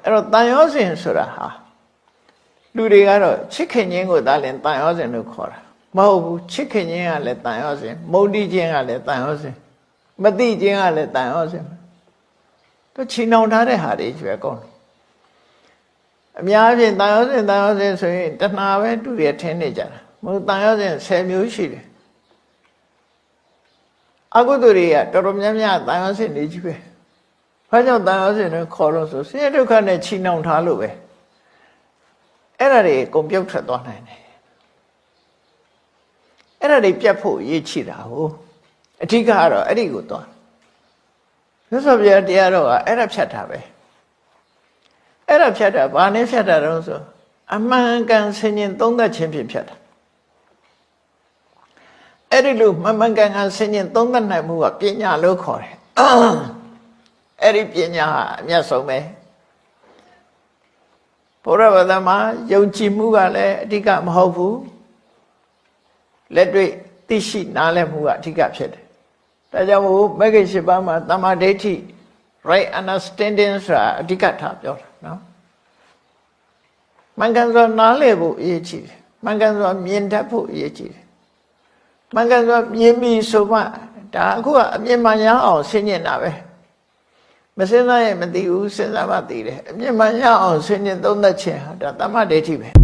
အဲ့တော့တန်ရောစဉ်ဆိုတာဟာလူတွေကတော့ချစ်ခင်ခြင်းကိုသာလျှင်တန်ရောစဉ်လို့ခေါ်တာမဟုတ်ဘူးချစ်ခင်ခြင်းကလည်းတန်ရောစဉ်မုန်းတီးခြင်းကလည်းတန်ရောစဉ်မသိခြင်းကလည်းတန်ရောစဉ်တို့ချီနှောင်ထားတဲ့ဟာတွေကျွဲကောင်းအများဖြင့်တန်ရောစဉ်ဆိုရင်တဏှာပဲတူရထင်းနေကြတာမဟုတ်တန်ရောစဉ်10မျိုးရှိတယ်အကုသိုလ်တွေကတော်တော်များများတန်ရောစဉ်နေကြီးပဲဘာကြောင့်တန်ရောစဉ်ကိုခေါ်လို့ဆိုဆင်းရဲဒုက္ခနဲ့ချီနှောင်ထားလို့ပဲအဲ့ဒါတွေကုန်ပြုတ်ထွက်သွားနိုင်တယ်အဲ့ဒါတွေပြတ်ဖို့ရည်ချီတာဟုတ်အဓိကကတော့အဲ့ဒီကိုသွားမြတ်စွာဘုရားတရားတော်ကအဲ့ဒါဖြတ်တာပဲအဲ့ဒါဖြတ်တာဘာနဲ့ဖြတ်တာတော့ဆိုအမှန်ကန်ဆင်ញင်သုံးသပ်ခြင်းဖြင့်ဖြတ်တာအဲ့ဒီလိုမှန်ကန်ဆင်ញင်သုံးသပ်နိုင်မှုကပညာလို့ခေါ်တယ်အဲ့ဒီပညာဟာအမြတ်ဆုံးပဲဘုရားဘာသာမှာယုံကြည်မှုကလည်းအဓိကမဟုတ်ဘူးလက်တွေ့သိရှိနားလည်မှုကအဓိကဖြစ်တယ်ဒါကြောင့်မို့မဂ္ဂင်၈ပါးမှာတမ္မာဒိဋ္ဌိ right understanding ဆိုတာအဓိကထားပြောတာနော်မှန်ကန်စွာနားလည်ဖို့အရေးကြီးတယ်မှန်ကန်စွာမြင်တတ်ဖို့အရေးကြီးတယ်မှန်ကန်စွာမြင်ပြီးဆိုမှဒါအခုကအမြင်မှန်ရအောင်ဆင်ញင်တာပဲမစဉ်းစားရင်မသိဘူးစဉ်းစားမှသိတယ်အမြင်မှန်ရအောင်ဆင်ញင်သုံးသပ်ခြင်းဟာဒါတမ္မာဒိဋ္ဌိပဲ